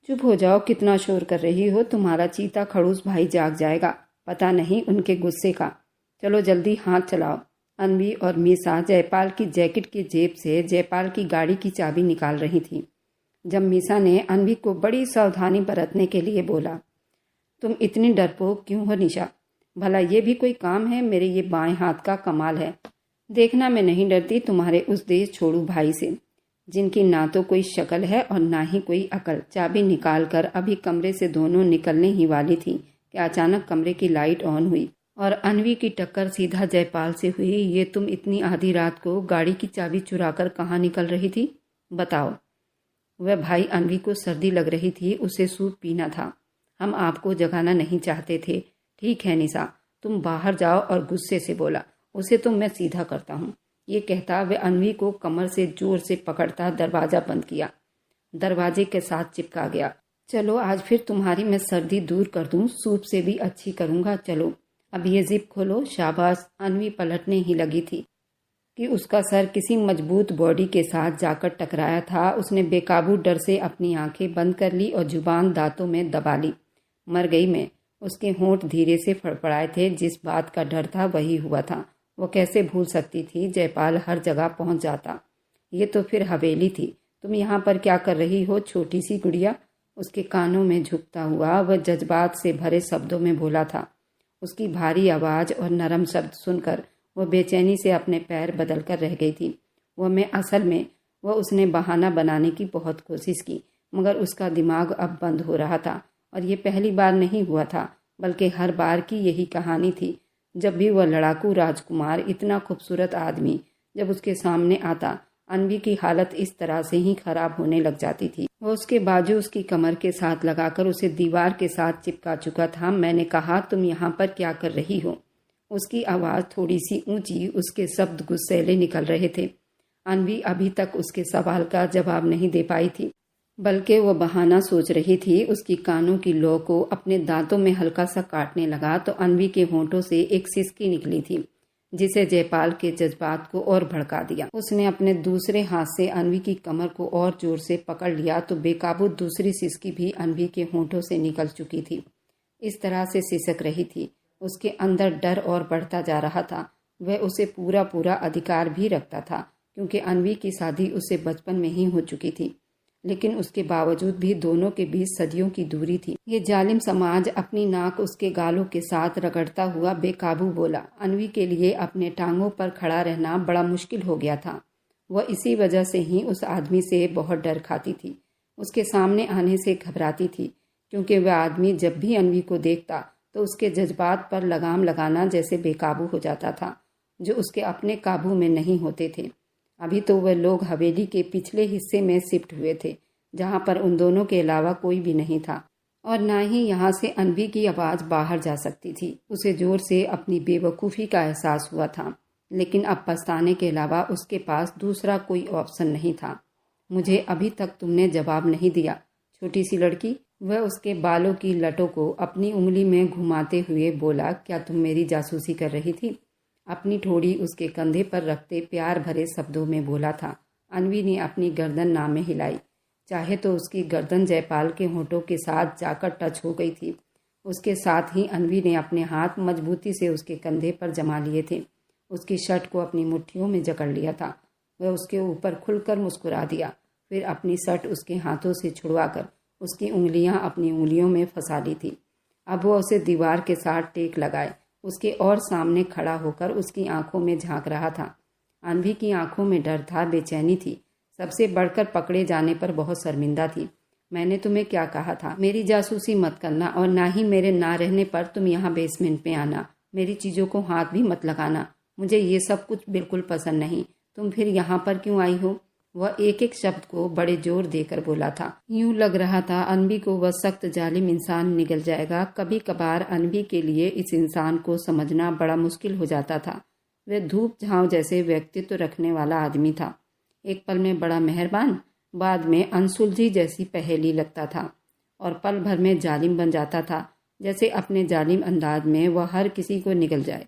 चुप हो जाओ, कितना शोर कर रही हो, तुम्हारा चीता खड़ूस भाई जाग जाएगा, पता नहीं उनके गुस्से का। चलो जल्दी हाथ चलाओ। अन्वी और मीसा जयपाल की जैकेट की जेब से जयपाल की गाड़ी की चाबी निकाल रही थी। जब मीसा ने अन्वी को बड़ी सावधानी बरतने के लिए बोला, तुम इतनी डरपोक क्यों हो निशा? भला ये भी कोई काम है? मेरे ये बाएं हाथ का कमाल है। देखना, मैं नहीं डरती तुम्हारे उस देश छोड़ू भाई से, जिनकी ना तो कोई शक्ल है और ना ही कोई अकल। चाबी निकाल कर अभी कमरे से दोनों निकलने ही वाली थी कि अचानक कमरे की लाइट ऑन हुई और अन्वी की टक्कर सीधा जयपाल से हुई। ये तुम इतनी आधी रात को गाड़ी की चाबी चुराकर कहाँ निकल रही थी, बताओ? वह भाई अन्वी को सर्दी लग रही थी, उसे सूप पीना था। हम आपको जगाना नहीं चाहते थे। ठीक है निशा, तुम बाहर जाओ। और गुस्से से बोला, उसे तो मैं सीधा करता हूँ। ये कहता वह अन्वी को कमर से जोर से पकड़ता दरवाजा बंद किया, दरवाजे के साथ चिपका गया। चलो आज फिर तुम्हारी मैं सर्दी दूर कर दूं, सूप से भी अच्छी करूंगा। चलो अब ये जिप खोलो। शाबाश। अन्वी पलटने ही लगी थी कि उसका सर किसी मजबूत बॉडी के साथ जाकर टकराया था। उसने बेकाबू डर से अपनी आंखें बंद कर ली और जुबान दांतों में दबा ली। मर गई मैं। उसके होंठ धीरे से फड़फड़ाए थे। जिस बात का डर था वही हुआ था। वो कैसे भूल सकती थी? जयपाल हर जगह पहुंच जाता। ये तो फिर हवेली थी। तुम यहाँ पर क्या कर रही हो छोटी सी गुड़िया? उसके कानों में झुकता हुआ वह जज्बात से भरे शब्दों में बोला था। उसकी भारी आवाज़ और नरम शब्द सुनकर वह बेचैनी से अपने पैर बदल कर रह गई थी। असल में उसने बहाना बनाने की बहुत कोशिश की, मगर उसका दिमाग अब बंद हो रहा था। और ये पहली बार नहीं हुआ था, बल्कि हर बार की यही कहानी थी। जब भी वह लड़ाकू राजकुमार, इतना खूबसूरत आदमी जब उसके सामने आता, अन्वी की हालत इस तरह से ही खराब होने लग जाती थी। वो उसके बाजू उसकी कमर के साथ लगाकर उसे दीवार के साथ चिपका चुका था। मैंने कहा, तुम यहाँ पर क्या कर रही हो? उसकी आवाज़ थोड़ी सी ऊंची, उसके शब्द गुस्सैले निकल रहे थे। अन्वी अभी तक उसके सवाल का जवाब नहीं दे पाई थी, बल्कि वह बहाना सोच रही थी। उसकी कानों की लौ को अपने दांतों में हल्का सा काटने लगा तो अन्वी के होंठों से एक सिसकी निकली थी, जिसे जयपाल के जज्बात को और भड़का दिया। उसने अपने दूसरे हाथ से अन्वी की कमर को और जोर से पकड़ लिया तो बेकाबू दूसरी सिसकी भी अन्वी के होंठों से निकल चुकी थी। इस तरह से सिसक रही थी। उसके अंदर डर और बढ़ता जा रहा था। वह उसे पूरा पूरा अधिकार भी रखता था, क्योंकि अन्वी की शादी उससे बचपन में ही हो चुकी थी। लेकिन उसके बावजूद भी दोनों के बीच सदियों की दूरी थी। ये जालिम समाज अपनी नाक उसके गालों के साथ रगड़ता हुआ बेकाबू बोला। अन्वी के लिए अपने टांगों पर खड़ा रहना बड़ा मुश्किल हो गया था। वह इसी वजह से ही उस आदमी से बहुत डर खाती थी। उसके सामने आने से घबराती थी, क्योंकि वह आदमी जब भी अन्वी को देखता तो उसके जज्बात पर लगाम लगाना जैसे बेकाबू हो जाता था, जो उसके अपने काबू में नहीं होते थे। अभी तो वह लोग हवेली के पिछले हिस्से में शिफ्ट हुए थे, जहां पर उन दोनों के अलावा कोई भी नहीं था और ना ही यहाँ से अन्वी की आवाज़ बाहर जा सकती थी। उसे जोर से अपनी बेवकूफ़ी का एहसास हुआ था, लेकिन अब पछताने के अलावा उसके पास दूसरा कोई ऑप्शन नहीं था। मुझे अभी तक तुमने जवाब नहीं दिया, छोटी सी लड़की। वह उसके बालों की लटों को अपनी उंगली में घुमाते हुए बोला, क्या तुम मेरी जासूसी कर रही थी? अपनी ठोड़ी उसके कंधे पर रखते प्यार भरे शब्दों में बोला था। अन्वी ने अपनी गर्दन ना में हिलाई। चाहे तो उसकी गर्दन जयपाल के होंठों के साथ जाकर टच हो गई थी। उसके साथ ही अन्वी ने अपने हाथ मजबूती से उसके कंधे पर जमा लिए थे। उसकी शर्ट को अपनी मुट्ठियों में जकड़ लिया था। वह उसके ऊपर खुलकर मुस्कुरा दिया, फिर अपनी शर्ट उसके हाथों से छुड़वाकर उसकी उंगलियां अपनी उंगलियों में फंसा ली थी। अब वह उसे दीवार के साथ टेक लगाए उसके और सामने खड़ा होकर उसकी आंखों में झांक रहा था। अन्वी की आंखों में डर था, बेचैनी थी, सबसे बढ़कर पकड़े जाने पर बहुत शर्मिंदा थी। मैंने तुम्हें क्या कहा था? मेरी जासूसी मत करना, और ना ही मेरे ना रहने पर तुम यहाँ बेसमेंट में आना। मेरी चीज़ों को हाथ भी मत लगाना। मुझे ये सब कुछ बिल्कुल पसंद नहीं। तुम फिर यहाँ पर क्यों आई हो? वह एक एक शब्द को बड़े जोर देकर बोला था। यूं लग रहा था अन्वी को वह सख्त जालिम इंसान निगल जाएगा। कभी कभार अन्वी के लिए इस इंसान को समझना बड़ा मुश्किल हो जाता था। वह धूप झांव जैसे व्यक्तित्व रखने वाला आदमी था। एक पल में बड़ा मेहरबान, बाद में अनसुलझी जैसी पहेली लगता था और पल भर में जालिम बन जाता था। जैसे अपने जालिम अंदाज में वह हर किसी को निगल जाए।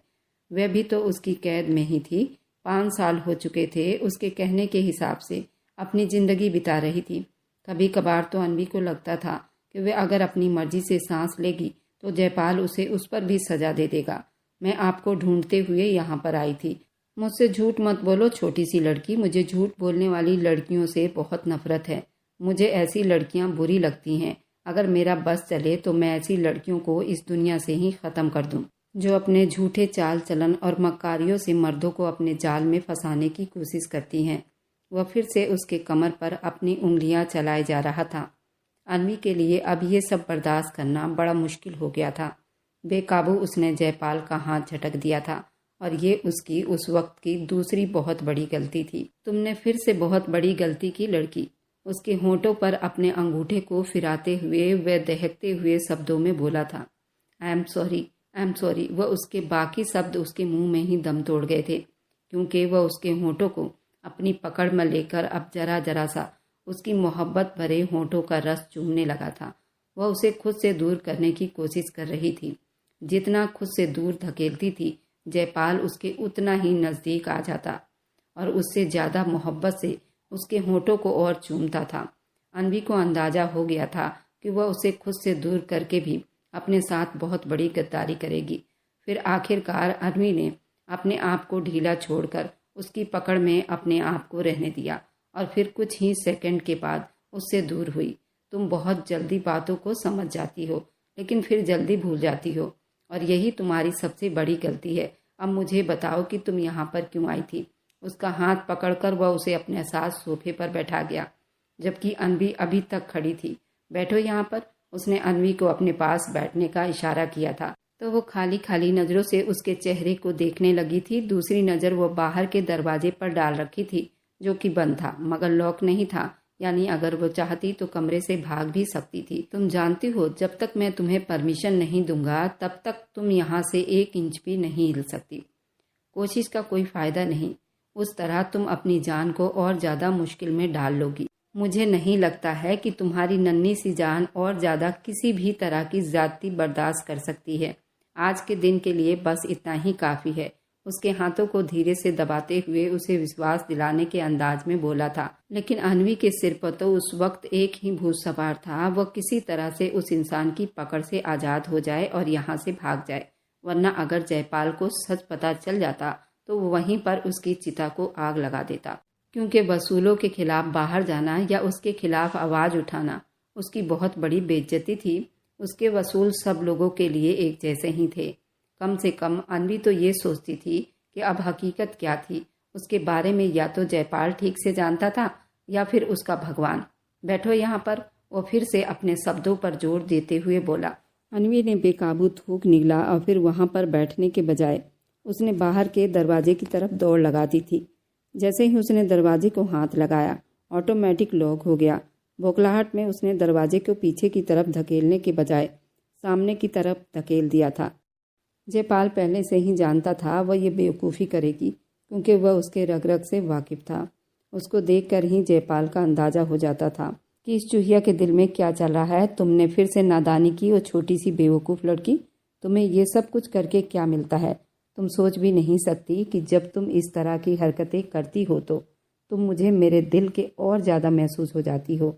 वह भी तो उसकी कैद में ही थी। 5 साल हो चुके थे। उसके कहने के हिसाब से अपनी जिंदगी बिता रही थी। कभी कभार तो अन्वी को लगता था कि वह अगर अपनी मर्जी से सांस लेगी तो जयपाल उसे उस पर भी सजा दे देगा। मैं आपको ढूंढते हुए यहाँ पर आई थी। मुझसे झूठ मत बोलो छोटी सी लड़की, मुझे झूठ बोलने वाली लड़कियों से बहुत नफरत है। मुझे ऐसी लड़कियाँ बुरी लगती हैं। अगर मेरा बस चले तो मैं ऐसी लड़कियों को इस दुनिया से ही ख़त्म कर दूँ, जो अपने झूठे चाल चलन और मक्कारियों से मर्दों को अपने जाल में फंसाने की कोशिश करती हैं। वह फिर से उसके कमर पर अपनी उंगलियां चलाए जा रहा था। अन्वी के लिए अब ये सब बर्दाश्त करना बड़ा मुश्किल हो गया था। बेकाबू उसने जयपाल का हाथ झटक दिया था और ये उसकी उस वक्त की दूसरी बहुत बड़ी गलती थी। तुमने फिर से बहुत बड़ी गलती की लड़की। उसके होंठों पर अपने अंगूठे को फिराते हुए वह दहकते हुए शब्दों में बोला था, आई एम सॉरी। वह उसके बाकी शब्द उसके मुंह में ही दम तोड़ गए थे, क्योंकि वह उसके होंठों को अपनी पकड़ में लेकर अब जरा जरा सा उसकी मोहब्बत भरे होंठों का रस चूमने लगा था। वह उसे खुद से दूर करने की कोशिश कर रही थी। जितना खुद से दूर धकेलती थी, जयपाल उसके उतना ही नज़दीक आ जाता और उससे ज़्यादा मोहब्बत से उसके होंठों को और चूमता था। अन्वी को अंदाज़ा हो गया था कि वह उसे खुद से दूर करके भी अपने साथ बहुत बड़ी गद्दारी करेगी। फिर आखिरकार अन्वी ने अपने आप को ढीला छोड़कर उसकी पकड़ में अपने आप को रहने दिया और फिर कुछ ही सेकंड के बाद उससे दूर हुई। तुम बहुत जल्दी बातों को समझ जाती हो, लेकिन फिर जल्दी भूल जाती हो, और यही तुम्हारी सबसे बड़ी गलती है। अब मुझे बताओ कि तुम यहाँ पर क्यों आई थी। उसका हाथ पकड़कर वह उसे अपने साथ सोफे पर बैठा गया, जबकि अन्वी अभी तक खड़ी थी। बैठो यहाँ पर। उसने अन्वी को अपने पास बैठने का इशारा किया था तो वो खाली खाली नज़रों से उसके चेहरे को देखने लगी थी। दूसरी नज़र वो बाहर के दरवाजे पर डाल रखी थी, जो कि बंद था मगर लॉक नहीं था, यानी अगर वो चाहती तो कमरे से भाग भी सकती थी। तुम जानती हो, जब तक मैं तुम्हें परमिशन नहीं दूंगा तब तक तुम यहाँ से 1 इंच भी नहीं हिल सकती। कोशिश का कोई फायदा नहीं, उस तरह तुम अपनी जान को और ज़्यादा मुश्किल में डाल लोगी। मुझे नहीं लगता है कि तुम्हारी नन्ही सी जान और ज़्यादा किसी भी तरह की ज़्यादती बर्दाश्त कर सकती है। आज के दिन के लिए बस इतना ही काफ़ी है। उसके हाथों को धीरे से दबाते हुए उसे विश्वास दिलाने के अंदाज में बोला था, लेकिन अन्वी के सिर पर तो उस वक्त एक ही भूत सवार था। वह किसी तरह से उस इंसान की पकड़ से आज़ाद हो जाए और यहाँ से भाग जाए, वरना अगर जयपाल को सच पता चल जाता तो वो वहीं पर उसकी चिता को आग लगा देता, क्योंकि वसूलों के खिलाफ बाहर जाना या उसके खिलाफ आवाज़ उठाना उसकी बहुत बड़ी बेइज्जती थी। उसके वसूल सब लोगों के लिए एक जैसे ही थे। कम से कम अन्वी तो ये सोचती थी कि अब हकीकत क्या थी उसके बारे में या तो जयपाल ठीक से जानता था या फिर उसका भगवान। बैठो यहाँ पर, वो फिर से अपने शब्दों पर जोर देते हुए बोला। अन्वी ने बेकाबू थूक निगला और फिर वहाँ पर बैठने के बजाय उसने बाहर के दरवाजे की तरफ दौड़ लगा दी थी। जैसे ही उसने दरवाजे को हाथ लगाया, ऑटोमेटिक लॉक हो गया। बौखलाहट में उसने दरवाजे को पीछे की तरफ धकेलने के बजाय सामने की तरफ धकेल दिया था। जयपाल पहले से ही जानता था वह ये बेवकूफ़ी करेगी, क्योंकि वह उसके रग रग से वाकिफ था। उसको देखकर ही जयपाल का अंदाज़ा हो जाता था कि इस चूहिया के दिल में क्या चल रहा है। तुमने फिर से नादानी की, वो छोटी सी बेवकूफ़ लड़की। तुम्हें ये सब कुछ करके क्या मिलता है? तुम सोच भी नहीं सकती कि जब तुम इस तरह की हरकतें करती हो तो तुम मुझे मेरे दिल के और ज़्यादा महसूस हो जाती हो।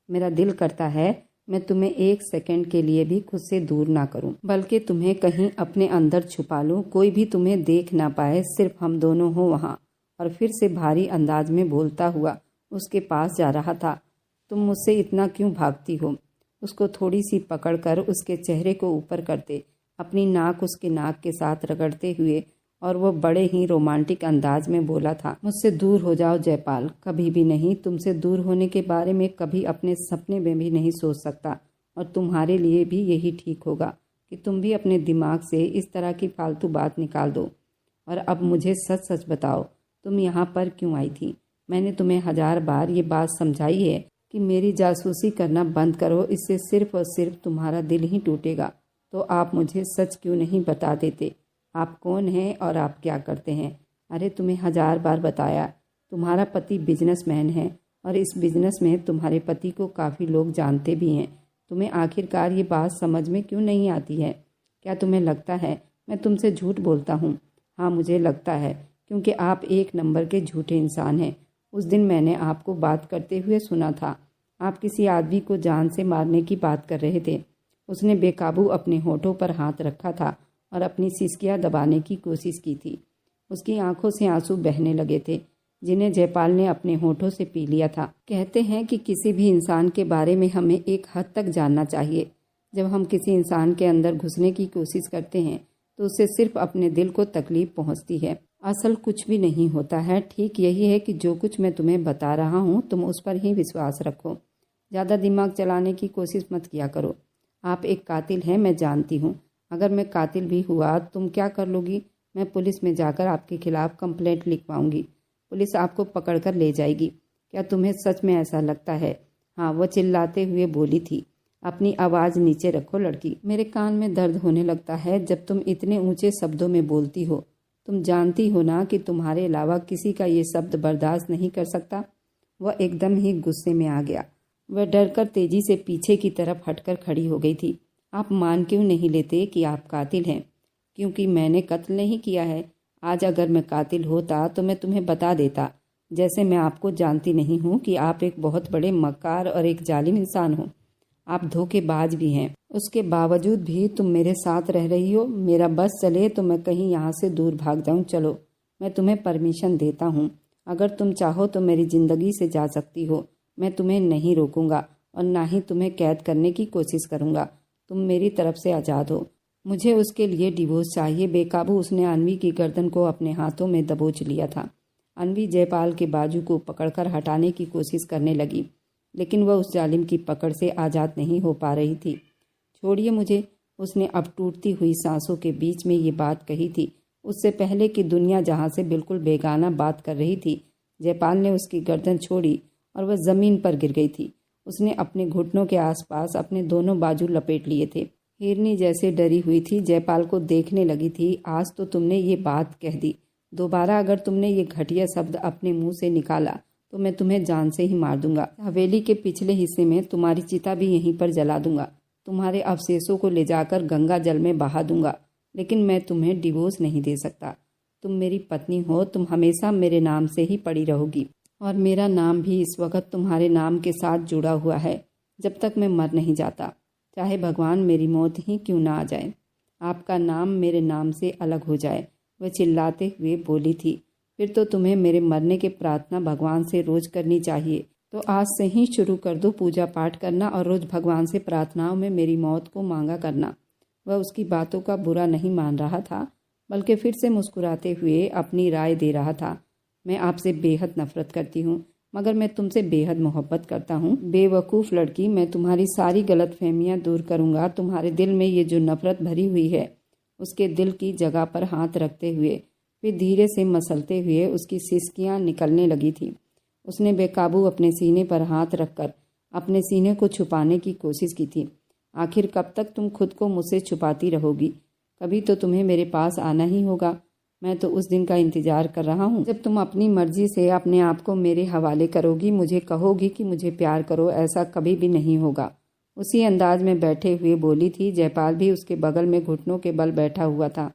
मेरा दिल करता है मैं तुम्हें 1 सेकंड के लिए भी खुद से दूर ना करूं, बल्कि तुम्हें कहीं अपने अंदर छुपा लूं, कोई भी तुम्हें देख ना पाए, सिर्फ हम दोनों हो वहाँ। और फिर से भारी अंदाज में बोलता हुआ उसके पास जा रहा था। तुम मुझसे इतना क्यों भागती हो? उसको थोड़ी सी पकड़कर उसके चेहरे को ऊपर करते, अपनी नाक उसके नाक के साथ रगड़ते हुए, और वह बड़े ही रोमांटिक अंदाज में बोला था, मुझसे दूर हो जाओ जयपाल, कभी भी नहीं। तुमसे दूर होने के बारे में कभी अपने सपने में भी नहीं सोच सकता, और तुम्हारे लिए भी यही ठीक होगा कि तुम भी अपने दिमाग से इस तरह की फालतू बात निकाल दो। और अब मुझे सच सच बताओ, तुम यहाँ पर क्यों आई थी? मैंने तुम्हें 1000 बार ये बात समझाई है कि मेरी जासूसी करना बंद करो, इससे सिर्फ और सिर्फ तुम्हारा दिल ही टूटेगा। तो आप मुझे सच क्यों नहीं बता देते? आप कौन हैं और आप क्या करते हैं? अरे तुम्हें 1000 बार बताया, तुम्हारा पति बिजनेसमैन है और इस बिजनेस में तुम्हारे पति को काफ़ी लोग जानते भी हैं। तुम्हें आखिरकार ये बात समझ में क्यों नहीं आती है? क्या तुम्हें लगता है मैं तुमसे झूठ बोलता हूँ? हाँ, मुझे लगता है, क्योंकि आप 1 नंबर के झूठे इंसान हैं। उस दिन मैंने आपको बात करते हुए सुना था। आप किसी आदमी को जान से मारने की बात कर रहे थे। उसने बेकाबू अपने होठों पर हाथ रखा था और अपनी सिसकियां दबाने की कोशिश की थी। उसकी आंखों से आंसू बहने लगे थे, जिन्हें जयपाल ने अपने होठों से पी लिया था। कहते हैं कि किसी भी इंसान के बारे में हमें एक हद तक जानना चाहिए। जब हम किसी इंसान के अंदर घुसने की कोशिश करते हैं तो उससे सिर्फ अपने दिल को तकलीफ पहुंचती है, असल कुछ भी नहीं होता है। ठीक यही है कि जो कुछ मैं तुम्हें बता रहा हूँ तुम उस पर ही विश्वास रखो। ज़्यादा दिमाग चलाने की कोशिश मत किया करो। आप एक कातिल हैं, मैं जानती हूँ। अगर मैं कातिल भी हुआ तुम क्या कर लोगी? मैं पुलिस में जाकर आपके खिलाफ कंप्लेंट लिखवाऊंगी। पुलिस आपको पकड़कर ले जाएगी। क्या तुम्हें सच में ऐसा लगता है? हाँ, वह चिल्लाते हुए बोली थी। अपनी आवाज़ नीचे रखो लड़की। मेरे कान में दर्द होने लगता है जब तुम इतने ऊंचे शब्दों में बोलती हो। तुम जानती हो ना कि तुम्हारे अलावा किसी का ये शब्द बर्दाश्त नहीं कर सकता। वह एकदम ही गुस्से में आ गया। वह डरकर तेजी से पीछे की तरफ हटकर खड़ी हो गई थी। आप मान क्यों नहीं लेते कि आप कातिल हैं? क्योंकि मैंने कत्ल नहीं किया है। आज अगर मैं कातिल होता तो मैं तुम्हें बता देता। जैसे मैं आपको जानती नहीं हूँ कि आप एक बहुत बड़े मक्कार और एक जालिम इंसान हो। आप धोखेबाज भी हैं। उसके बावजूद भी तुम मेरे साथ रह रही हो। मेरा बस चले तो मैं कहीं यहाँ से दूर भाग जाऊँ। चलो, मैं तुम्हें परमिशन देता हूँ। अगर तुम चाहो तो मेरी ज़िंदगी से जा सकती हो। मैं तुम्हें नहीं रोकूंगा और ना ही तुम्हें कैद करने की कोशिश करूंगा। तुम मेरी तरफ से आज़ाद हो। मुझे उसके लिए डिवोर्स चाहिए। बेकाबू उसने अन्वी की गर्दन को अपने हाथों में दबोच लिया था। अन्वी जयपाल के बाजू को पकड़कर हटाने की कोशिश करने लगी, लेकिन वह उस जालिम की पकड़ से आज़ाद नहीं हो पा रही थी। छोड़िए मुझे, उसने अब टूटती हुई सांसों के बीच में ये बात कही थी। उससे पहले कि दुनिया जहाँ से बिल्कुल बेगाना बात कर रही थी, जयपाल ने उसकी गर्दन छोड़ी और वह ज़मीन पर गिर गई थी। उसने अपने घुटनों के आसपास अपने दोनों बाजू लपेट लिए थे। हिरनी जैसे डरी हुई थी, जयपाल को देखने लगी थी। आज तो तुमने ये बात कह दी। दोबारा अगर तुमने ये घटिया शब्द अपने मुंह से निकाला तो मैं तुम्हें जान से ही मार दूंगा। हवेली के पिछले हिस्से में तुम्हारी चिता भी यहीं पर जला दूंगा। तुम्हारे अवशेषों को ले जाकर गंगा जल में बहा दूंगा। लेकिन मैं तुम्हें डिवोर्स नहीं दे सकता। तुम मेरी पत्नी हो। तुम हमेशा मेरे नाम से ही पड़ी रहोगी और मेरा नाम भी इस वक्त तुम्हारे नाम के साथ जुड़ा हुआ है जब तक मैं मर नहीं जाता, चाहे भगवान मेरी मौत ही क्यों ना आ जाए। आपका नाम मेरे नाम से अलग हो जाए, वह चिल्लाते हुए बोली थी। फिर तो तुम्हें मेरे मरने की प्रार्थना भगवान से रोज करनी चाहिए। तो आज से ही शुरू कर दो पूजा पाठ करना और रोज भगवान से प्रार्थनाओं में मेरी मौत को मांगा करना। वह उसकी बातों का बुरा नहीं मान रहा था, बल्कि फिर से मुस्कुराते हुए अपनी राय दे रहा था। मैं आपसे बेहद नफरत करती हूँ, मगर मैं तुमसे बेहद मोहब्बत करता हूँ। बेवकूफ़ लड़की, मैं तुम्हारी सारी गलतफहमियाँ दूर करूँगा। तुम्हारे दिल में ये जो नफरत भरी हुई है, उसके दिल की जगह पर हाथ रखते हुए फिर धीरे से मसलते हुए उसकी सिसकियाँ निकलने लगी थी। उसने बेकाबू अपने सीने पर हाथ रखकर अपने सीने को छुपाने की कोशिश की थी। आखिर कब तक तुम खुद को मुझसे छुपाती रहोगी? कभी तो तुम्हें मेरे पास आना ही होगा। मैं तो उस दिन का इंतजार कर रहा हूँ जब तुम अपनी मर्जी से अपने आप को मेरे हवाले करोगी, मुझे कहोगी कि मुझे प्यार करो। ऐसा कभी भी नहीं होगा। उसी अंदाज में बैठे हुए बोली थी। जयपाल भी उसके बगल में घुटनों के बल बैठा हुआ था।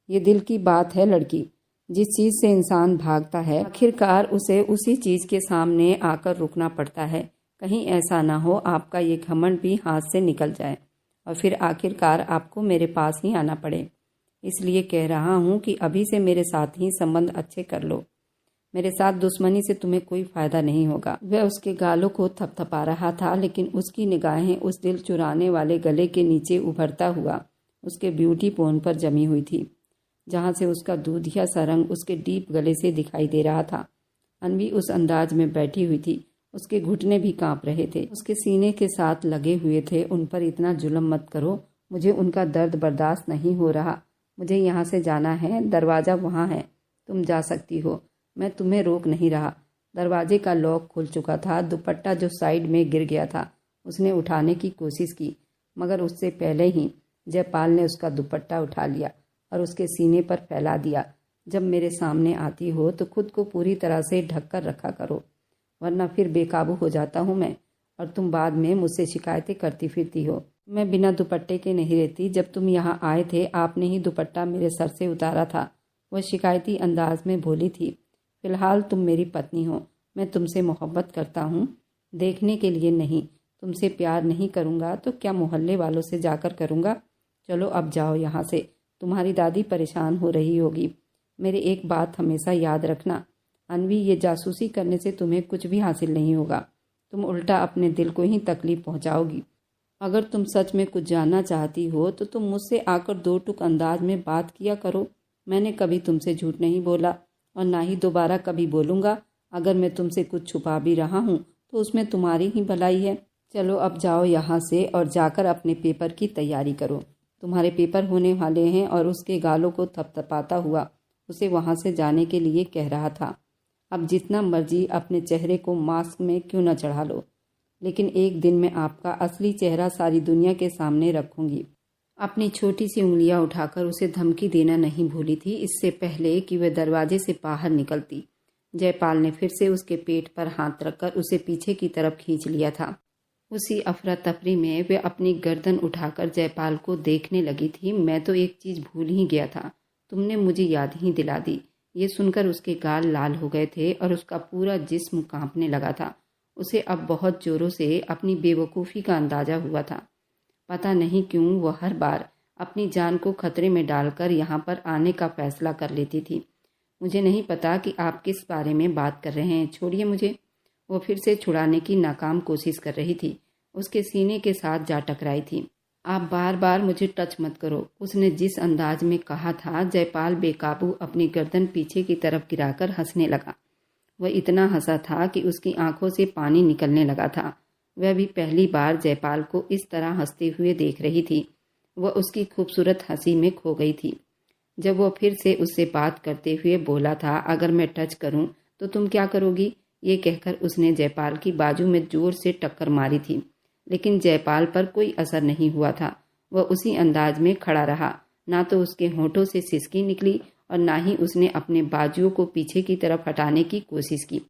ये दिल की बात है लड़की। जिस चीज़ से इंसान भागता है आखिरकार उसे उसी चीज़ के सामने आकर रुकना पड़ता है। कहीं ऐसा ना हो आपका ये घमंड भी हाथ से निकल जाए और फिर आखिरकार आपको मेरे पास ही आना पड़े। इसलिए कह रहा हूँ कि अभी से मेरे साथ ही संबंध अच्छे कर लो। मेरे साथ दुश्मनी से तुम्हें कोई फ़ायदा नहीं होगा। वह उसके गालों को थपथपा रहा था, लेकिन उसकी निगाहें उस दिल चुराने वाले गले के नीचे उभरता हुआ उसके ब्यूटी पोन पर जमी हुई थी, जहाँ से उसका दूधिया सा रंग उसके डीप गले से दिखाई दे रहा था। अन्वी उस अंदाज में बैठी हुई थी। उसके घुटने भी कांप रहे थे, उसके सीने के साथ लगे हुए थे। उन पर इतना जुल्म मत करो, मुझे उनका दर्द बर्दाश्त नहीं हो रहा। मुझे यहाँ से जाना है, दरवाज़ा वहाँ है, तुम जा सकती हो। मैं तुम्हें रोक नहीं रहा। दरवाजे का लॉक खुल चुका था। दुपट्टा जो साइड में गिर गया था उसने उठाने की कोशिश की, मगर उससे पहले ही जयपाल ने उसका दुपट्टा उठा लिया और उसके सीने पर फैला दिया। जब मेरे सामने आती हो तो खुद को पूरी तरह से ढक कर रखा करो, वरना फिर बेकाबू हो जाता हूँ मैं और तुम बाद में मुझसे शिकायतें करती फिरती हो। मैं बिना दुपट्टे के नहीं रहती। जब तुम यहाँ आए थे आपने ही दुपट्टा मेरे सर से उतारा था, वह शिकायती अंदाज में बोली थी। फिलहाल तुम मेरी पत्नी हो, मैं तुमसे मोहब्बत करता हूँ। देखने के लिए नहीं। तुमसे प्यार नहीं करूँगा तो क्या मोहल्ले वालों से जाकर करूँगा? चलो अब जाओ यहाँ से, तुम्हारी दादी परेशान हो रही होगी। मेरी एक बात हमेशा याद रखना अनवी, ये जासूसी करने से तुम्हें कुछ भी हासिल नहीं होगा। तुम उल्टा अपने दिल को ही तकलीफ पहुँचाओगी। अगर तुम सच में कुछ जानना चाहती हो तो तुम मुझसे आकर दो टुक अंदाज में बात किया करो। मैंने कभी तुमसे झूठ नहीं बोला और ना ही दोबारा कभी बोलूँगा। अगर मैं तुमसे कुछ छुपा भी रहा हूँ तो उसमें तुम्हारी ही भलाई है। चलो अब जाओ यहाँ से और जाकर अपने पेपर की तैयारी करो। तुम्हारे पेपर होने वाले हैं। और उसके गालों को थपथपाता हुआ उसे वहाँ से जाने के लिए कह रहा था। अब जितना मर्जी अपने चेहरे को मास्क में क्यों न चढ़ा लो, लेकिन एक दिन मैं आपका असली चेहरा सारी दुनिया के सामने रखूंगी। अपनी छोटी सी उंगलियां उठाकर उसे धमकी देना नहीं भूली थी इससे पहले कि वह दरवाजे से बाहर निकलती। जयपाल ने फिर से उसके पेट पर हाथ रखकर उसे पीछे की तरफ खींच लिया था। उसी अफरा तफरी में वह अपनी गर्दन उठाकर जयपाल को देखने लगी थी। मैं तो एक चीज़ भूल ही गया था, तुमने मुझे याद ही दिला दी। ये सुनकर उसके गाल लाल हो गए थे और उसका पूरा जिस्म कांपने लगा था। उसे अब बहुत जोरों से अपनी बेवकूफ़ी का अंदाज़ा हुआ था। पता नहीं क्यों वह हर बार अपनी जान को खतरे में डालकर यहाँ पर आने का फैसला कर लेती थी। मुझे नहीं पता कि आप किस बारे में बात कर रहे हैं, छोड़िए मुझे। वो फिर से छुड़ाने की नाकाम कोशिश कर रही थी। उसके सीने के साथ जा टकराई थी। आप बार बार मुझे टच मत करो, उसने जिस अंदाज में कहा था। जयपाल बेकाबू अपनी गर्दन पीछे की तरफ गिराकर हंसने लगा। वह इतना हंसा था कि उसकी आंखों से पानी निकलने लगा था। वह भी पहली बार जयपाल को इस तरह हंसते हुए देख रही थी। वह उसकी खूबसूरत हंसी में खो गई थी। जब वह फिर से उससे बात करते हुए बोला था, अगर मैं टच करूं तो तुम क्या करोगी? ये कहकर उसने जयपाल की बाजू में जोर से टक्कर मारी थी, लेकिन जयपाल पर कोई असर नहीं हुआ था। वह उसी अंदाज में खड़ा रहा। ना तो उसके होठों से सिसकी निकली और ना ही उसने अपने बाजुओं को पीछे की तरफ हटाने की कोशिश की।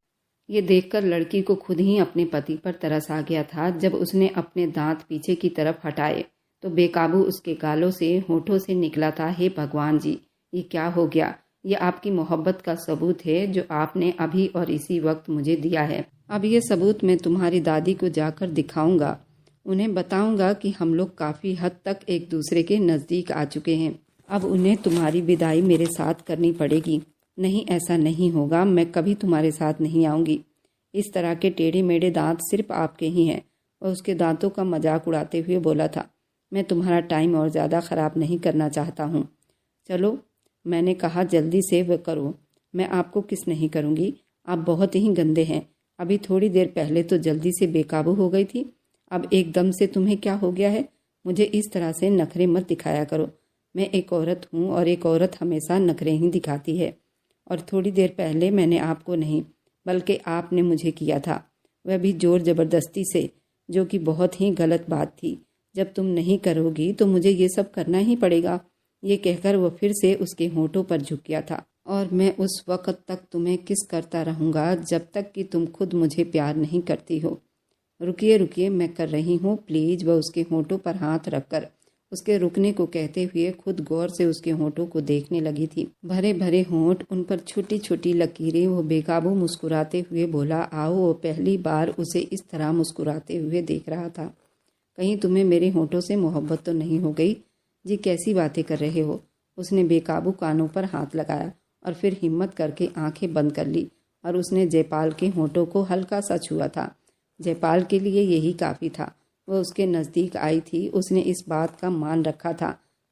ये देखकर लड़की को खुद ही अपने पति पर तरस आ गया था। जब उसने अपने दांत पीछे की तरफ हटाए तो बेकाबू उसके गालों से होठों से निकला था, हे भगवान जी, ये क्या हो गया? ये आपकी मोहब्बत का सबूत है जो आपने अभी और इसी वक्त मुझे दिया है। अब ये सबूत मैं तुम्हारी दादी को जाकर दिखाऊंगा। उन्हें बताऊंगा कि हम लोग काफ़ी हद तक एक दूसरे के नज़दीक आ चुके हैं। अब उन्हें तुम्हारी विदाई मेरे साथ करनी पड़ेगी। नहीं, ऐसा नहीं होगा, मैं कभी तुम्हारे साथ नहीं आऊँगी। इस तरह के टेढ़े मेढ़े दांत सिर्फ आपके ही हैं। और उसके दांतों का मजाक उड़ाते हुए बोला था, मैं तुम्हारा टाइम और ज़्यादा ख़राब नहीं करना चाहता हूँ। चलो, मैंने कहा जल्दी से वह करो। मैं आपको किस नहीं करूँगी, आप बहुत ही गंदे हैं। अभी थोड़ी देर पहले तो जल्दी से बेकाबू हो गई थी, अब एकदम से तुम्हें क्या हो गया है? मुझे इस तरह से नखरे मत दिखाया करो। मैं एक औरत हूँ और एक औरत हमेशा नखरे ही दिखाती है। और थोड़ी देर पहले मैंने आपको नहीं बल्कि आपने मुझे किया था, वह भी जोर ज़बरदस्ती से, जो कि बहुत ही गलत बात थी। जब तुम नहीं करोगी तो मुझे ये सब करना ही पड़ेगा। ये कहकर वह फिर से उसके होठों पर झुक गया था। और मैं उस वक़्त तक तुम्हें किस करता रहूँगा जब तक कि तुम खुद मुझे प्यार नहीं करती हो। रुकिए रुकिए, मैं कर रही हूँ, प्लीज़। वह उसके होठों पर हाथ रखकर उसके रुकने को कहते हुए खुद गौर से उसके होठों को देखने लगी थी। भरे भरे होंठ, उन पर छोटी छोटी लकीरें। वो बेकाबू मुस्कुराते हुए बोला, आओ। वो पहली बार उसे इस तरह मुस्कुराते हुए देख रहा था। कहीं तुम्हें मेरे होठों से मोहब्बत तो नहीं हो गई? जी, कैसी बातें कर रहे हो? उसने बेकाबू कानों पर हाथ लगाया और फिर हिम्मत करके आंखें बंद कर ली और उसने जयपाल के होठों को हल्का सा छुआ था। जयपाल के लिए यही काफ़ी था। वह उसके नज़दीक आई थी। उसने इस बात का मान रखा था,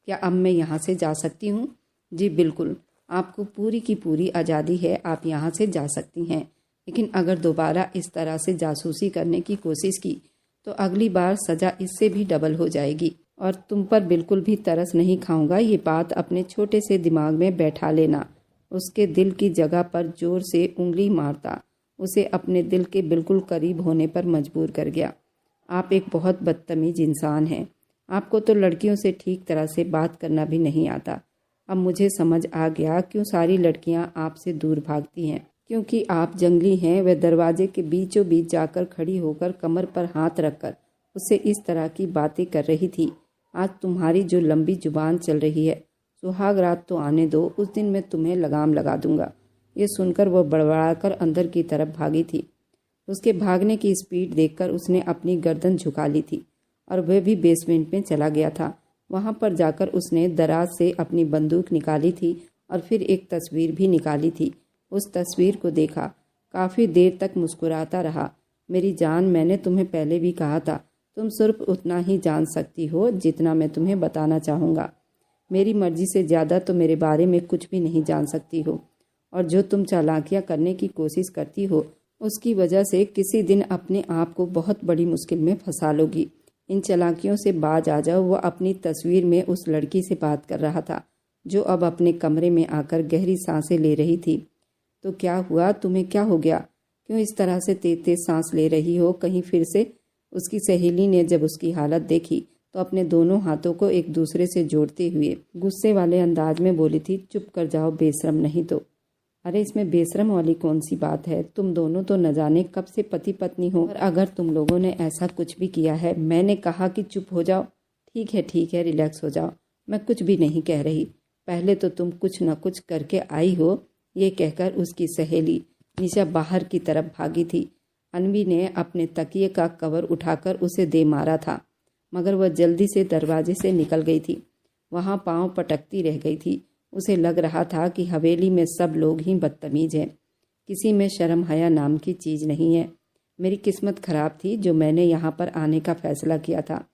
क्या अब मैं यहाँ से जा सकती हूँ? जी बिल्कुल, आपको पूरी की पूरी आज़ादी है, आप यहाँ से जा सकती हैं। लेकिन अगर दोबारा इस तरह से जासूसी करने की कोशिश की तो अगली बार सज़ा इससे भी डबल हो जाएगी। और तुम पर बिल्कुल भी तरस नहीं खाऊंगा, ये बात अपने छोटे से दिमाग में बैठा लेना। उसके दिल की जगह पर जोर से उंगली मारता उसे अपने दिल के बिल्कुल करीब होने पर मजबूर कर गया। आप एक बहुत बदतमीज इंसान हैं। आपको तो लड़कियों से ठीक तरह से बात करना भी नहीं आता। अब मुझे समझ आ गया क्यों सारी लड़कियां आपसे दूर भागती हैं, क्योंकि आप जंगली हैं। वह दरवाजे के बीचों बीच जाकर खड़ी होकर कमर पर हाथ रखकर उससे इस तरह की बातें कर रही थी। आज तुम्हारी जो लंबी जुबान चल रही है, सुहाग रात तो आने दो, उस दिन मैं तुम्हें लगाम लगा दूंगा। ये सुनकर वह बड़बड़ाकर अंदर की तरफ भागी थी। उसके भागने की स्पीड देखकर उसने अपनी गर्दन झुका ली थी और वह भी बेसमेंट में चला गया था। वहां पर जाकर उसने दराज से अपनी बंदूक निकाली थी और फिर एक तस्वीर भी निकाली थी। उस तस्वीर को देखा, काफ़ी देर तक मुस्कुराता रहा। मेरी जान, मैंने तुम्हें पहले भी कहा था, तुम सिर्फ उतना ही जान सकती हो जितना मैं तुम्हें बताना चाहूँगा। मेरी मर्जी से ज़्यादा तो मेरे बारे में कुछ भी नहीं जान सकती हो, और जो तुम चालाकियाँ करने की कोशिश करती हो उसकी वजह से किसी दिन अपने आप को बहुत बड़ी मुश्किल में फंसा लोगी। इन चालाकियों से बाज आ जाओ। वह अपनी तस्वीर में उस लड़की से बात कर रहा था जो अब अपने कमरे में आकर गहरी सांसें ले रही थी। तो क्या हुआ? तुम्हें क्या हो गया? क्यों इस तरह से तेज तेज सांस ले रही हो? कहीं फिर से? उसकी सहेली ने जब उसकी हालत देखी तो अपने दोनों हाथों को एक दूसरे से जोड़ते हुए गुस्से वाले अंदाज में बोली थी, चुप कर जाओ बेशरम, नहीं तो। अरे इसमें बेशरम वाली कौन सी बात है? तुम दोनों तो न जाने कब से पति पत्नी हो, और अगर तुम लोगों ने ऐसा कुछ भी किया है, मैंने कहा कि चुप हो जाओ। ठीक है, रिलैक्स हो जाओ, मैं कुछ भी नहीं कह रही। पहले तो तुम कुछ न कुछ करके आई हो। ये कहकर उसकी सहेली निशा बाहर की तरफ भागी थी। अन्वी ने अपने तकिए का कवर उठाकर उसे दे मारा था, मगर वह जल्दी से दरवाजे से निकल गई थी। वहाँ पाँव पटकती रह गई थी। उसे लग रहा था कि हवेली में सब लोग ही बदतमीज हैं, किसी में शर्म हया नाम की चीज़ नहीं है। मेरी किस्मत खराब थी जो मैंने यहाँ पर आने का फैसला किया था।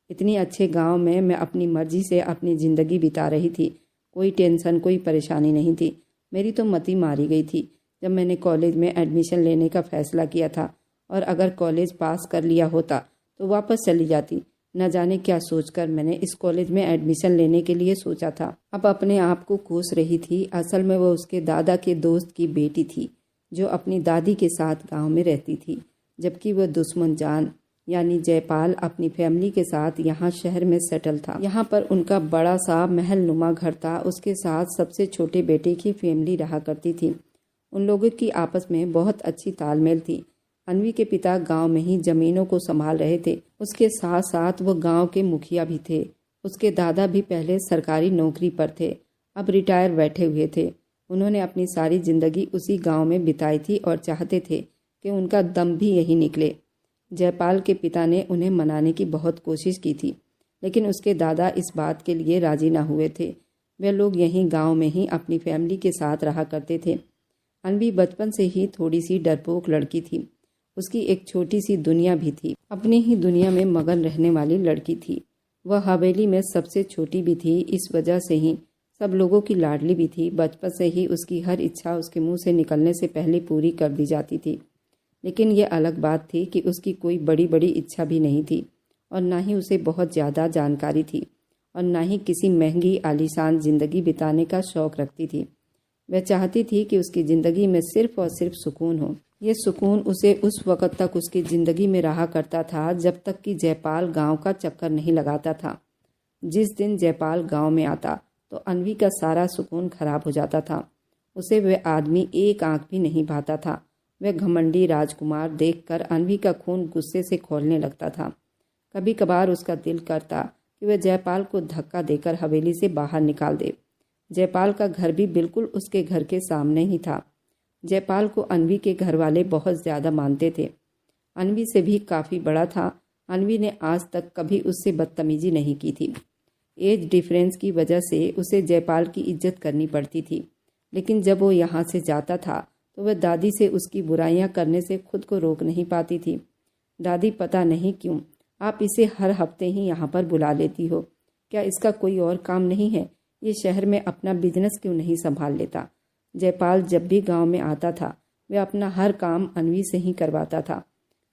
इतनी अच्छे गांव में मैं अपनी मर्जी से अपनी ज़िंदगी बिता रही थी, कोई टेंशन कोई परेशानी नहीं थी। मेरी तो मति मारी गई थी जब मैंने कॉलेज में एडमिशन लेने का फ़ैसला किया था, और अगर कॉलेज पास कर लिया होता तो वापस चली जाती। न जाने क्या सोचकर मैंने इस कॉलेज में एडमिशन लेने के लिए सोचा था। अब अपने आप को कोस रही थी। असल में वो उसके दादा के दोस्त की बेटी थी जो अपनी दादी के साथ गांव में रहती थी, जबकि वह दुश्मन जान यानी जयपाल अपनी फैमिली के साथ यहाँ शहर में सेटल था। यहाँ पर उनका बड़ा सा महल नुमा घर था। उसके साथ सबसे छोटे बेटे की फैमिली रहा करती थी। उन लोगों की आपस में बहुत अच्छी तालमेल थी। अन्वी के पिता गांव में ही जमीनों को संभाल रहे थे। उसके साथ साथ वो गांव के मुखिया भी थे। उसके दादा भी पहले सरकारी नौकरी पर थे, अब रिटायर बैठे हुए थे। उन्होंने अपनी सारी जिंदगी उसी गांव में बिताई थी और चाहते थे कि उनका दम भी यही निकले। जयपाल के पिता ने उन्हें मनाने की बहुत कोशिश की थी, लेकिन उसके दादा इस बात के लिए राजी न हुए थे। वे लोग यहीं गाँव में ही अपनी फैमिली के साथ रहा करते थे। अन्वी बचपन से ही थोड़ी सी डरपोक लड़की थी। उसकी एक छोटी सी दुनिया भी थी, अपनी ही दुनिया में मगन रहने वाली लड़की थी। वह हवेली में सबसे छोटी भी थी, इस वजह से ही सब लोगों की लाडली भी थी। बचपन से ही उसकी हर इच्छा उसके मुंह से निकलने से पहले पूरी कर दी जाती थी। लेकिन यह अलग बात थी कि उसकी कोई बड़ी बड़ी इच्छा भी नहीं थी, और ना ही उसे बहुत ज़्यादा जानकारी थी, और ना ही किसी महंगी आलीशान ज़िंदगी बिताने का शौक़ रखती थी। वह चाहती थी कि उसकी ज़िंदगी में सिर्फ और सिर्फ सुकून हो। ये सुकून उसे उस वक़्त तक उसकी ज़िंदगी में रहा करता था जब तक कि जयपाल गांव का चक्कर नहीं लगाता था। जिस दिन जयपाल गांव में आता तो अन्वी का सारा सुकून खराब हो जाता था। उसे वह आदमी एक आंख भी नहीं भाता था। वह घमंडी राजकुमार देखकर अन्वी का खून गुस्से से खौलने लगता था। कभी कभार उसका दिल करता कि वह जयपाल को धक्का देकर हवेली से बाहर निकाल दे। जयपाल का घर भी बिल्कुल उसके घर के सामने ही था। जयपाल को अन्वी के घर वाले बहुत ज़्यादा मानते थे। अन्वी से भी काफ़ी बड़ा था। अन्वी ने आज तक कभी उससे बदतमीजी नहीं की थी। एज डिफरेंस की वजह से उसे जयपाल की इज्जत करनी पड़ती थी, लेकिन जब वो यहाँ से जाता था तो वह दादी से उसकी बुराइयां करने से खुद को रोक नहीं पाती थी। दादी, पता नहीं क्यों आप इसे हर हफ्ते ही यहाँ पर बुला लेती हो। क्या इसका कोई और काम नहीं है? ये शहर में अपना बिजनेस क्यों नहीं संभाल लेता? जयपाल जब भी गांव में आता था वह अपना हर काम अन्वी से ही करवाता था।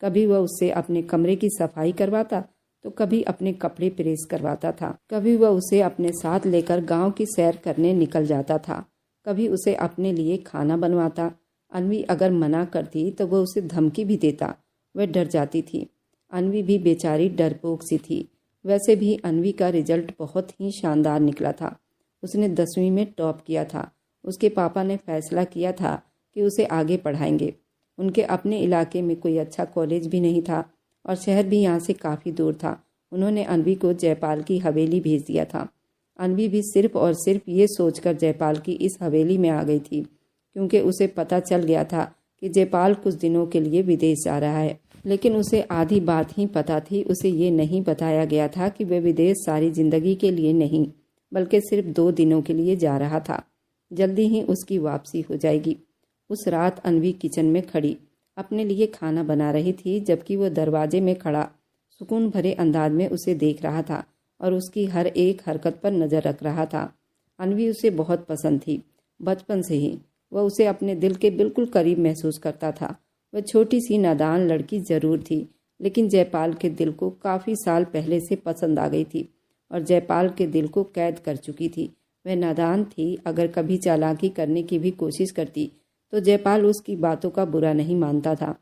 कभी वह उससे अपने कमरे की सफाई करवाता तो कभी अपने कपड़े प्रेस करवाता था। कभी वह उसे अपने साथ लेकर गांव की सैर करने निकल जाता था। कभी उसे अपने लिए खाना बनवाता। अन्वी अगर मना करती तो वह उसे धमकी भी देता। वह डर जाती थी। अन्वी भी बेचारी डरपोक सी थी। वैसे भी अन्वी का रिजल्ट बहुत ही शानदार निकला था। उसने 10वीं में टॉप किया था। उसके पापा ने फैसला किया था कि उसे आगे पढ़ाएंगे। उनके अपने इलाके में कोई अच्छा कॉलेज भी नहीं था और शहर भी यहाँ से काफ़ी दूर था। उन्होंने अन्वी को जयपाल की हवेली भेज दिया था। अन्वी भी सिर्फ और सिर्फ ये सोचकर जयपाल की इस हवेली में आ गई थी क्योंकि उसे पता चल गया था कि जयपाल कुछ दिनों के लिए विदेश जा रहा है, लेकिन उसे आधी बात ही पता थी। उसे ये नहीं बताया गया था कि वह विदेश सारी जिंदगी के लिए नहीं, बल्कि सिर्फ 2 दिनों के लिए जा रहा था। जल्दी ही उसकी वापसी हो जाएगी। उस रात अन्वी किचन में खड़ी अपने लिए खाना बना रही थी, जबकि वो दरवाजे में खड़ा सुकून भरे अंदाज में उसे देख रहा था और उसकी हर एक हरकत पर नज़र रख रहा था। अन्वी उसे बहुत पसंद थी। बचपन से ही वह उसे अपने दिल के बिल्कुल करीब महसूस करता था। वह छोटी सी नादान लड़की जरूर थी, लेकिन जयपाल के दिल को काफ़ी साल पहले से पसंद आ गई थी और जयपाल के दिल को कैद कर चुकी थी। वह नादान थी। अगर कभी चालाकी करने की भी कोशिश करती तो जयपाल उसकी बातों का बुरा नहीं मानता था,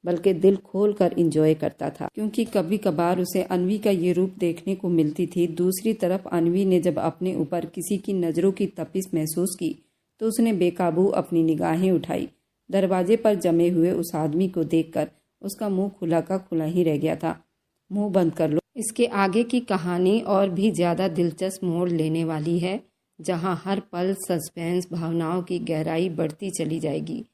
बल्कि दिल खोल कर इंजॉय करता था, क्योंकि कभी कभार उसे अन्वी का ये रूप देखने को मिलती थी। दूसरी तरफ अन्वी ने जब अपने ऊपर किसी की नज़रों की तपिश महसूस की तो उसने बेकाबू अपनी निगाहें उठाई। दरवाजे पर जमे हुए उस आदमी को देखकर उसका मुंह खुला का खुला ही रह गया था। मुंह बंद कर लो। इसके आगे की कहानी और भी ज़्यादा दिलचस्प मोड़ लेने वाली है, जहां हर पल सस्पेंस, भावनाओं की गहराई बढ़ती चली जाएगी।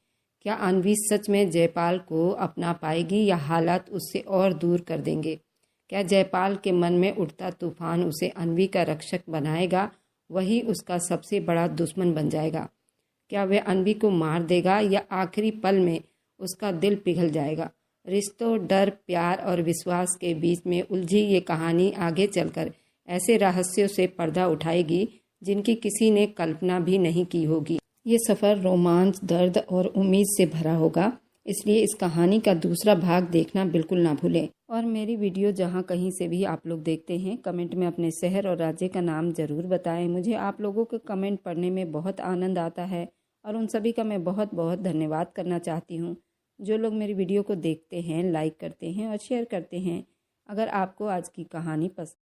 क्या अन्वी सच में जयपाल को अपना पाएगी या हालात उससे और दूर कर देंगे? क्या जयपाल के मन में उठता तूफान उसे अन्वी का रक्षक बनाएगा, वही उसका सबसे बड़ा दुश्मन बन जाएगा? क्या वह अन्वी को मार देगा या आखिरी पल में उसका दिल पिघल जाएगा? रिश्तों, डर, प्यार और विश्वास के बीच में उलझी ये कहानी आगे चलकर ऐसे रहस्यों से पर्दा उठाएगी जिनकी किसी ने कल्पना भी नहीं की होगी। ये सफ़र रोमांच, दर्द और उम्मीद से भरा होगा, इसलिए इस कहानी का दूसरा भाग देखना बिल्कुल ना भूलें। और मेरी वीडियो जहाँ कहीं से भी आप लोग देखते हैं, कमेंट में अपने शहर और राज्य का नाम ज़रूर बताएं। मुझे आप लोगों के कमेंट पढ़ने में बहुत आनंद आता है और उन सभी का मैं बहुत बहुत धन्यवाद करना चाहती हूँ। जो लोग मेरी वीडियो को देखते हैं, लाइक करते हैं और शेयर करते हैं। अगर आपको आज की कहानी पसंद